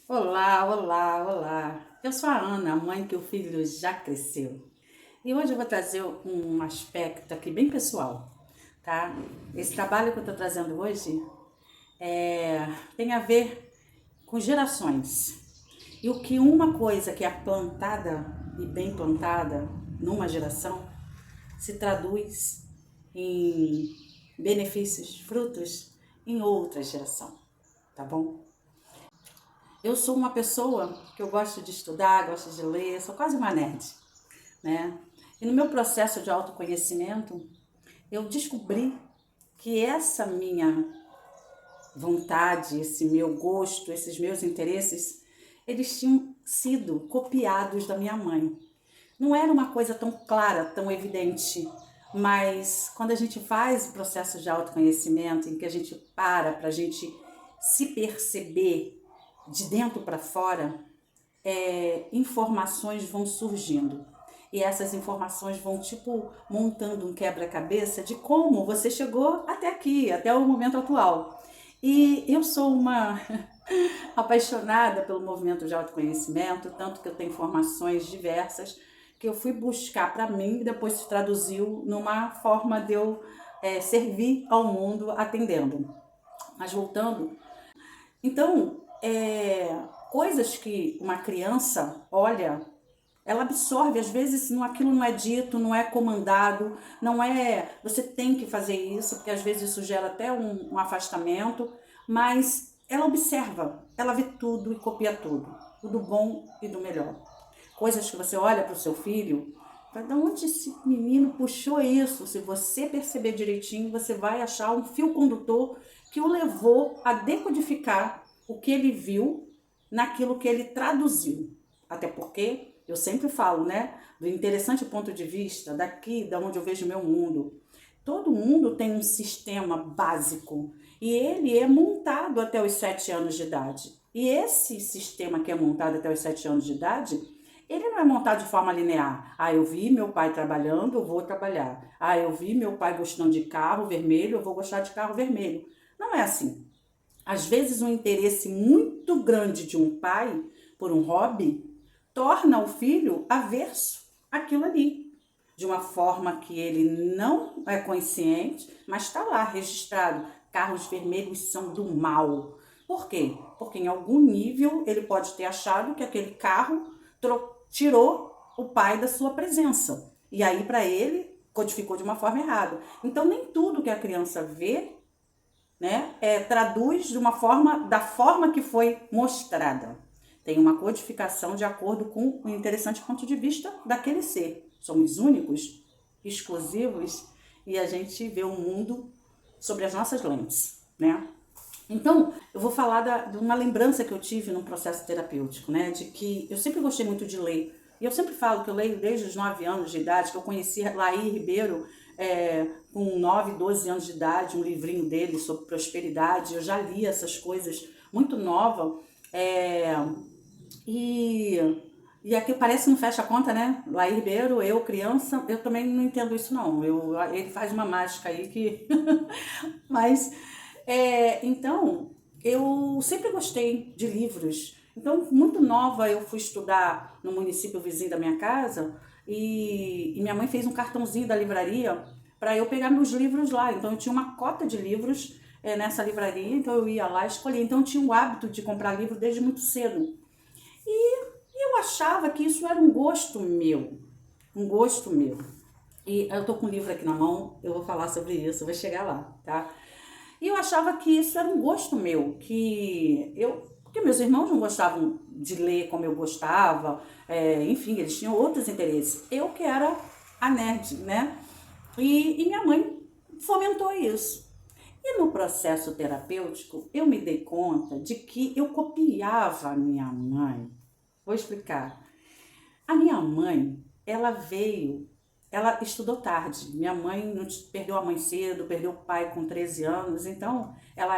Olá, olá, olá. Eu sou a Ana, a mãe que o filho já cresceu. E hoje eu vou trazer um aspecto aqui bem pessoal, tá? Esse trabalho que eu estou trazendo hoje tem a ver com gerações. E o que uma coisa que é plantada e bem plantada numa geração se traduz em benefícios, frutos em outra geração, tá bom? Eu sou uma pessoa que eu gosto de estudar, gosto de ler, sou quase uma nerd, né? E no meu processo de autoconhecimento, eu descobri que essa minha vontade, esse meu gosto, esses meus interesses, eles tinham sido copiados da minha mãe. Não era uma coisa tão clara, tão evidente, mas quando a gente faz o processo de autoconhecimento, em que a gente para a gente se perceber de dentro para fora, informações vão surgindo. E essas informações vão tipo montando um quebra-cabeça de como você chegou até aqui, até o momento atual. E eu sou uma apaixonada pelo movimento de autoconhecimento, tanto que eu tenho formações diversas que eu fui buscar para mim e depois se traduziu numa forma de eu servir ao mundo atendendo. Mas voltando, então, coisas que uma criança olha, ela absorve, às vezes aquilo não é dito, não é comandado, não é você tem que fazer isso, porque às vezes isso gera até um afastamento, mas ela observa, ela vê tudo e copia tudo, o do bom e do melhor. Coisas que você olha para o seu filho, de onde esse menino puxou isso? Se você perceber direitinho, você vai achar um fio condutor que o levou a decodificar o que ele viu naquilo que ele traduziu. Até porque eu sempre falo, né, do interessante ponto de vista daqui, da onde eu vejo o meu mundo. Todo mundo tem um sistema básico e ele é montado até os 7 anos de idade. E esse sistema que é montado até os 7 anos de idade, ele não é montado de forma linear. Ah, eu vi meu pai trabalhando, eu vou trabalhar. Ah, eu vi meu pai gostando de carro vermelho, eu vou gostar de carro vermelho. Não é assim. Às vezes, um interesse muito grande de um pai por um hobby torna o filho averso àquilo ali, de uma forma que ele não é consciente, mas está lá registrado. Carros vermelhos são do mal. Por quê? Porque em algum nível ele pode ter achado que aquele carro tirou o pai da sua presença. E aí, para ele, codificou de uma forma errada. Então, nem tudo que a criança vê, né, traduz de uma forma, da forma que foi mostrada. Tem uma codificação de acordo com o interessante ponto de vista daquele ser. Somos únicos, exclusivos, e a gente vê o mundo sobre as nossas lentes, né? Então, eu vou falar de uma lembrança que eu tive num processo terapêutico, né? De que eu sempre gostei muito de ler. E eu sempre falo que eu leio desde os 9 anos de idade, que eu conheci Laí Ribeiro com 9, 12 anos de idade, um livrinho dele sobre prosperidade. Eu já li essas coisas muito nova. É, e, e aqui parece que não fecha a conta, né? Laí Ribeiro, eu criança, eu também não entendo isso não. Ele faz uma mágica aí que... Mas, então, eu sempre gostei de livros. Então, muito nova, eu fui estudar no município vizinho da minha casa e minha mãe fez um cartãozinho da livraria para eu pegar meus livros lá. Então, eu tinha uma cota de livros nessa livraria, então eu ia lá escolher. Então, eu tinha o hábito de comprar livro desde muito cedo. E eu achava que isso era um gosto meu, um gosto meu. E eu tô com um livro aqui na mão, eu vou falar sobre isso, eu vou chegar lá, tá? E eu achava que isso era um gosto meu, porque meus irmãos não gostavam de ler como eu gostava, enfim, eles tinham outros interesses. Eu que era a nerd, né? E minha mãe fomentou isso. E no processo terapêutico, eu me dei conta de que eu copiava a minha mãe. Vou explicar. A minha mãe, ela estudou tarde. Minha mãe perdeu a mãe cedo, perdeu o pai com 13 anos, então ela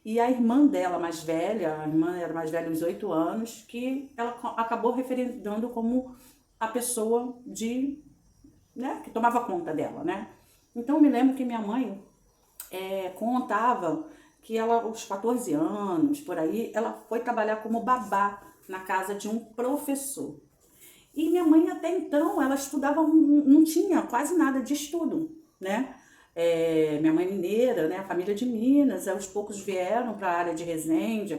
e a irmã dela mais velha, a irmã era mais velha uns 8 anos, que ela acabou referendando como a pessoa né, que tomava conta dela, né? Então eu me lembro que minha mãe contava que ela, aos 14 anos, por aí, ela foi trabalhar como babá na casa de um professor. E minha mãe até então, ela estudava, não tinha quase nada de estudo, né? Minha mãe mineira, né? A família de Minas, aos poucos vieram para a área de Resende,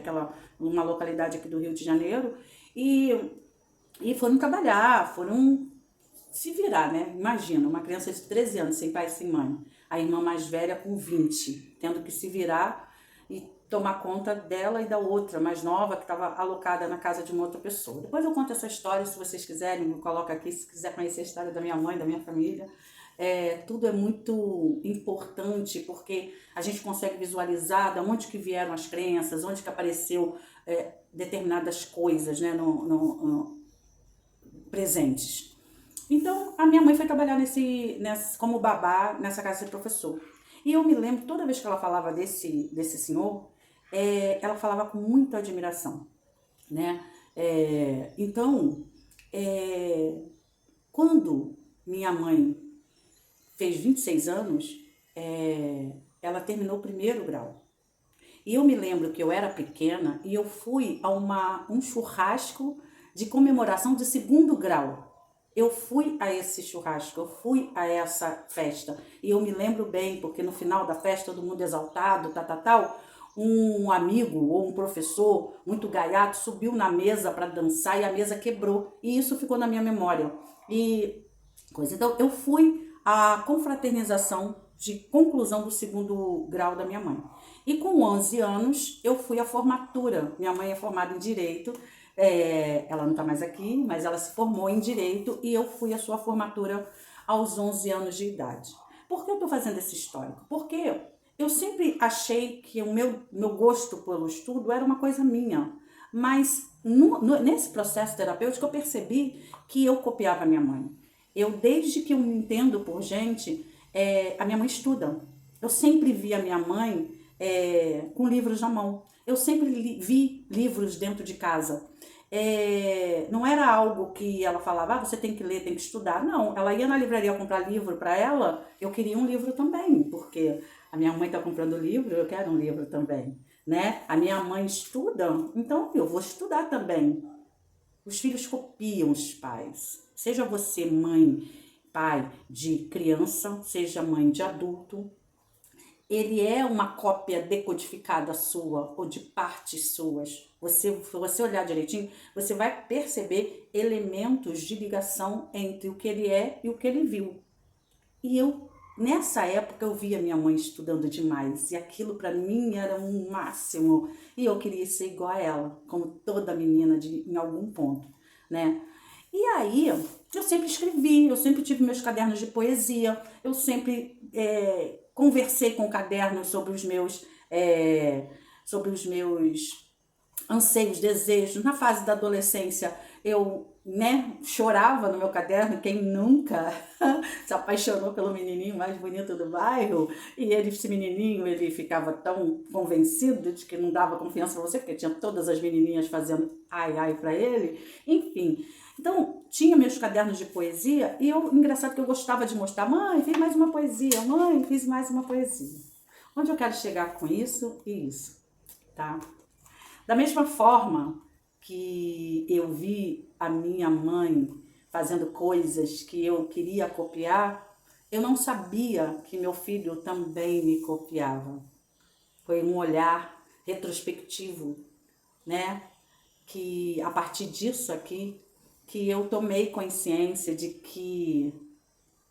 uma localidade aqui do Rio de Janeiro, e, e foram trabalhar, foram se virar, né? Imagina, uma criança de 13 anos, sem pai e sem mãe. A irmã mais velha com 20 tendo que se virar e tomar conta dela e da outra, mais nova, que estava alocada na casa de uma outra pessoa. Depois eu conto essa história, se vocês quiserem, eu coloco aqui, se quiser conhecer a história da minha mãe, da minha família. Tudo é muito importante, porque a gente consegue visualizar de onde que vieram as crenças, onde que apareceu determinadas coisas, né, no presentes. Então, a minha mãe foi trabalhar como babá nessa casa de professor. E eu me lembro, toda vez que ela falava desse senhor, ela falava com muita admiração, né? Então, quando minha mãe fez 26 anos, ela terminou o primeiro grau. E eu me lembro que eu era pequena e eu fui a um churrasco de comemoração de segundo grau. Eu fui a esse churrasco, eu fui a essa festa. E eu me lembro bem, porque no final da festa, todo mundo exaltado, tal, um amigo ou um professor muito gaiato subiu na mesa para dançar e a mesa quebrou. E isso ficou na minha memória. Então, eu fui à confraternização de conclusão do segundo grau da minha mãe. E com 11 anos, eu fui à formatura. Minha mãe é formada em Direito, ela não está mais aqui, mas ela se formou em Direito e eu fui à sua formatura aos 11 anos de idade. Por que eu estou fazendo esse histórico? Porque eu sempre achei que o meu gosto pelo estudo era uma coisa minha, mas nesse processo terapêutico eu percebi que eu copiava a minha mãe. Desde que eu me entendo por gente, a minha mãe estuda. Eu sempre vi a minha mãe com livros na mão. Eu sempre vi livros dentro de casa. Não era algo que ela falava, você tem que ler, tem que estudar. Não, ela ia na livraria comprar livro para ela, eu queria um livro também, porque a minha mãe está comprando livro, eu quero um livro também, né? A minha mãe estuda, então eu vou estudar também. Os filhos copiam os pais. Seja você mãe, pai de criança, seja mãe de adulto, ele é uma cópia decodificada sua ou de partes suas. Se você olhar direitinho, você vai perceber elementos de ligação entre o que ele é e o que ele viu. E nessa época, eu via minha mãe estudando demais e aquilo para mim era um máximo. E eu queria ser igual a ela, como toda menina em algum ponto, né? E aí, eu sempre escrevi, eu sempre tive meus cadernos de poesia, eu sempre conversei com cadernos sobre os meus anseios, desejos. Na fase da adolescência, eu chorava no meu caderno. Quem nunca se apaixonou pelo menininho mais bonito do bairro? E esse menininho, ele ficava tão convencido de que não dava confiança para você, porque tinha todas as menininhas fazendo ai, ai para ele. Enfim, então tinha meus cadernos de poesia e engraçado que eu gostava de mostrar, mãe, fiz mais uma poesia, mãe, fiz mais uma poesia. Onde eu quero chegar com isso e isso, tá? Da mesma forma que eu vi a minha mãe fazendo coisas que eu queria copiar, eu não sabia que meu filho também me copiava. Foi um olhar retrospectivo, né? Que a partir disso aqui, que eu tomei consciência de que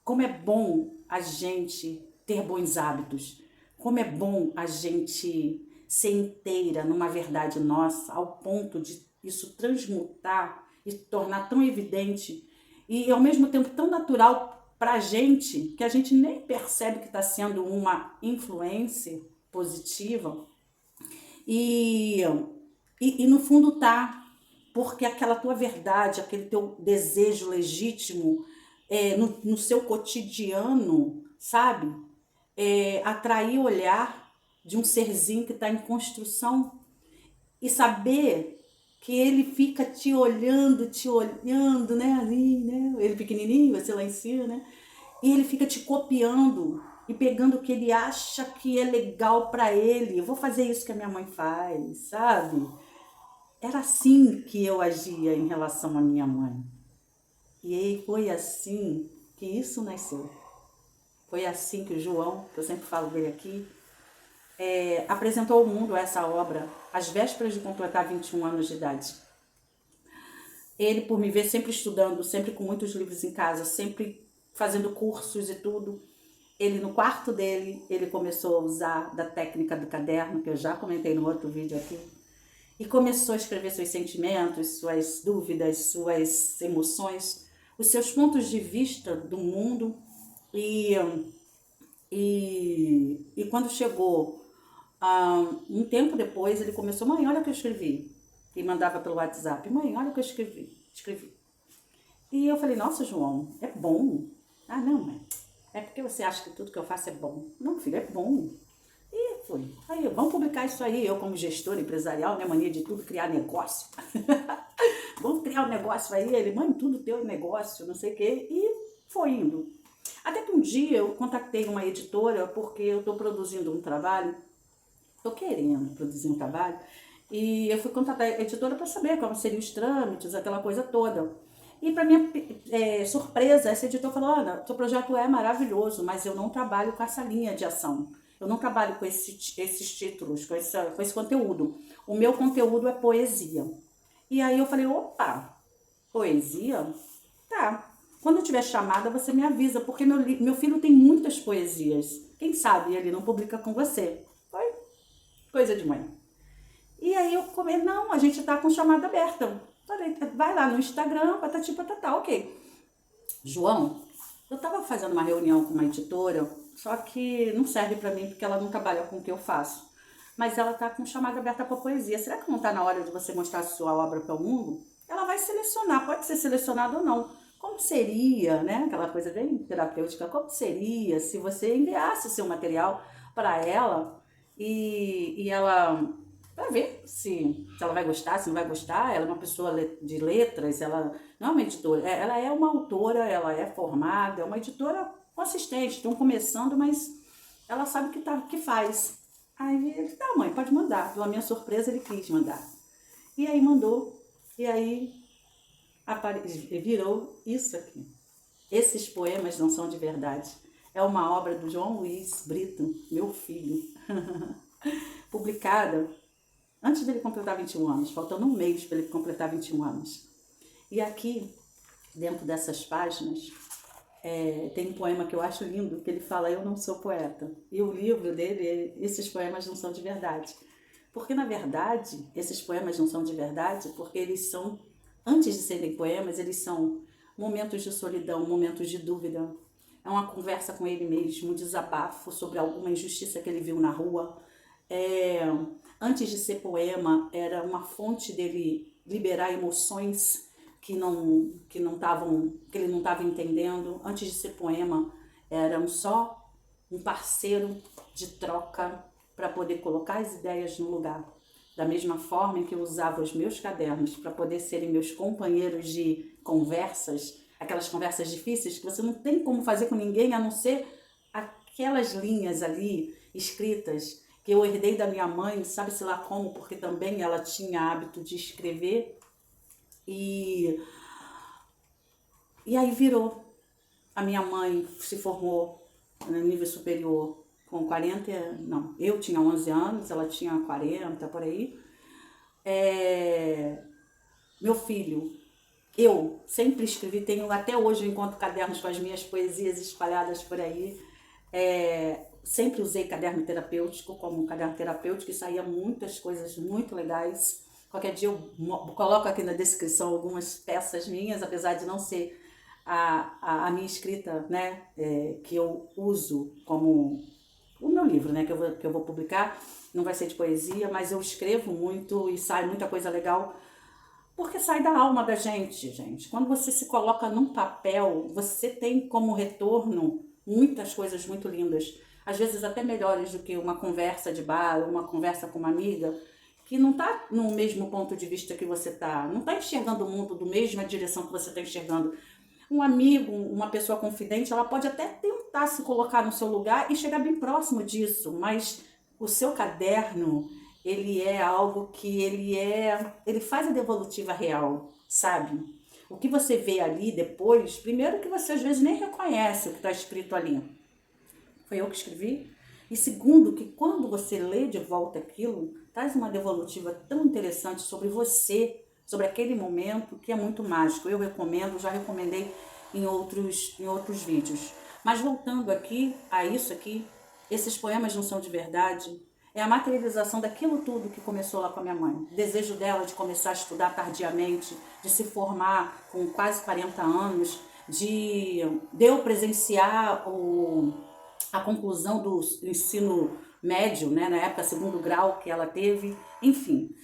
como é bom a gente ter bons hábitos, como é bom a gente ser inteira numa verdade nossa, ao ponto de isso transmutar e tornar tão evidente e ao mesmo tempo tão natural para a gente, que a gente nem percebe que está sendo uma influência positiva e no fundo tá, porque aquela tua verdade, aquele teu desejo legítimo no seu cotidiano, sabe? Atrair o olhar de um serzinho que está em construção e saber que ele fica te olhando, né? Ali, né? Ele pequenininho, você lá em cima, né? E ele fica te copiando. e pegando o que ele acha que é legal para ele. Eu vou fazer isso que a minha mãe faz, sabe? Era assim que eu agia em relação à minha mãe. E aí foi assim que isso nasceu. Foi assim que o João, que eu sempre falo dele aqui, apresentou ao mundo essa obra às vésperas de completar 21 anos de idade. Ele, por me ver sempre estudando, sempre com muitos livros em casa, sempre fazendo cursos e tudo, ele no quarto dele, ele começou a usar da técnica do caderno, que eu já comentei no outro vídeo aqui, e começou a escrever seus sentimentos, suas dúvidas, suas emoções, os seus pontos de vista do mundo. E quando chegou um tempo depois, ele começou: mãe, olha o que eu escrevi. E mandava pelo WhatsApp: mãe, olha o que eu escrevi. E eu falei: nossa, João, é bom. Ah, não, mãe, é porque você acha que tudo que eu faço é bom. Não, filho, é bom. E foi. Aí, vamos publicar isso aí. Eu, como gestora empresarial, né, mania de tudo, criar negócio. Vamos criar um negócio aí. Ele: mãe, tudo teu é negócio, não sei o quê. E foi indo. Até que um dia eu contactei uma editora porque eu estou produzindo um trabalho, estou querendo produzir um trabalho, e eu fui contatar a editora para saber como seriam os trâmites, aquela coisa toda. E para minha surpresa, essa editora falou: olha, seu projeto é maravilhoso, mas eu não trabalho com essa linha de ação. Eu não trabalho com esses títulos, com esse conteúdo. O meu conteúdo é poesia. E aí eu falei: opa, poesia? Tá. Quando eu tiver chamada, você me avisa, porque meu filho tem muitas poesias. Quem sabe ele não publica com você. Foi coisa de mãe. E aí eu comentei: não, a gente tá com chamada aberta. Falei: vai lá no Instagram, patati patatá, ok. João, eu tava fazendo uma reunião com uma editora, só que não serve para mim porque ela não trabalha com o que eu faço. Mas ela tá com chamada aberta para poesia. Será que não tá na hora de você mostrar a sua obra para o mundo? Ela vai selecionar, pode ser selecionado ou não. Como seria, né? Aquela coisa bem terapêutica, como seria se você enviasse o seu material para ela e ela vai ver se ela vai gostar, se não vai gostar. Ela é uma pessoa de letras, ela não é uma editora, ela é uma autora, ela é formada, é uma editora consistente, estão começando, mas ela sabe o que faz. Aí ele: tá, mãe, pode mandar. Pela minha surpresa, ele quis mandar. E aí mandou, e aí virou isso aqui. Esses poemas não são de verdade. É uma obra do João Luiz Brito, meu filho, publicada antes dele completar 21 anos, faltando um mês para ele completar 21 anos. E aqui, dentro dessas páginas, tem um poema que eu acho lindo, que ele fala: eu não sou poeta. E o livro dele, esses poemas não são de verdade. Porque, na verdade, esses poemas não são de verdade porque eles são, antes de serem poemas, eles são momentos de solidão, momentos de dúvida. É uma conversa com ele mesmo, um desabafo sobre alguma injustiça que ele viu na rua. Antes de ser poema, era uma fonte dele liberar emoções que ele não estava entendendo. Antes de ser poema, era só um parceiro de troca para poder colocar as ideias no lugar. Da mesma forma em que eu usava os meus cadernos para poder serem meus companheiros de conversas, aquelas conversas difíceis que você não tem como fazer com ninguém a não ser aquelas linhas ali escritas que eu herdei da minha mãe, sabe-se lá como, porque também ela tinha hábito de escrever. E aí virou. A minha mãe se formou no nível superior com 40, não, eu tinha 11 anos, ela tinha 40, por aí. Meu filho, eu sempre escrevi, tenho até hoje, eu encontro cadernos com as minhas poesias espalhadas por aí. Sempre usei caderno terapêutico como um caderno terapêutico e saía muitas coisas muito legais. Qualquer dia eu coloco aqui na descrição algumas peças minhas, apesar de não ser a minha escrita, né, que eu uso como o meu livro, né, que eu vou publicar, não vai ser de poesia, mas eu escrevo muito e sai muita coisa legal, porque sai da alma da gente. Quando você se coloca num papel, você tem como retorno muitas coisas muito lindas, às vezes até melhores do que uma conversa de bar, uma conversa com uma amiga, que não está no mesmo ponto de vista que você está, não está enxergando o mundo da mesma direção que você está enxergando. Um amigo, uma pessoa confidente, ela pode até ter um tentar se colocar no seu lugar e chegar bem próximo disso, mas o seu caderno, ele é algo que ele faz a devolutiva real, sabe? O que você vê ali depois, primeiro que você às vezes nem reconhece o que está escrito ali. Foi eu que escrevi? E segundo, que quando você lê de volta aquilo, traz uma devolutiva tão interessante sobre você, sobre aquele momento, que é muito mágico. Eu recomendo, já recomendei em outros vídeos. Mas voltando aqui a isso aqui, esses poemas não são de verdade. É a materialização daquilo tudo que começou lá com a minha mãe. O desejo dela de começar a estudar tardiamente, de se formar com quase 40 anos, de eu presenciar a conclusão do ensino médio, né, na época, segundo grau que ela teve, enfim.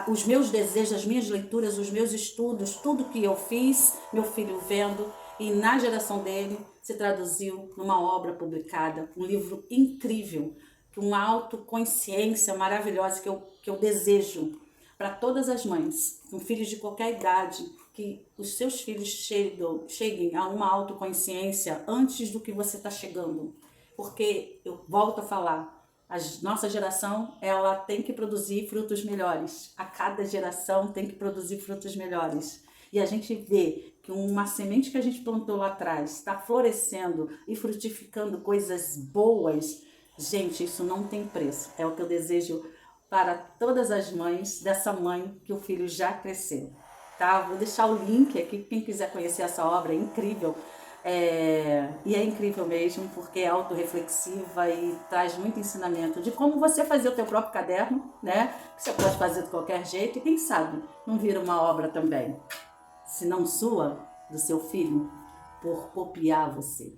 Os meus desejos, as minhas leituras, os meus estudos, tudo que eu fiz, meu filho vendo, e na geração dele se traduziu numa obra publicada, um livro incrível, uma autoconsciência maravilhosa que eu desejo para todas as mães, com filhos de qualquer idade, que os seus filhos cheguem a uma autoconsciência antes do que você está chegando. Porque, eu volto a falar, a nossa geração, ela tem que produzir frutos melhores. A cada geração tem que produzir frutos melhores. E a gente vê que uma semente que a gente plantou lá atrás está florescendo e frutificando coisas boas. Gente, isso não tem preço. É o que eu desejo para todas as mães dessa mãe que o filho já cresceu. Tá? Vou deixar o link aqui, quem quiser conhecer essa obra, é incrível. E é incrível mesmo, porque é autorreflexiva e traz muito ensinamento de como você fazer o teu próprio caderno, né? Que você pode fazer de qualquer jeito e quem sabe não vira uma obra também. Se não sua, do seu filho, por copiar você.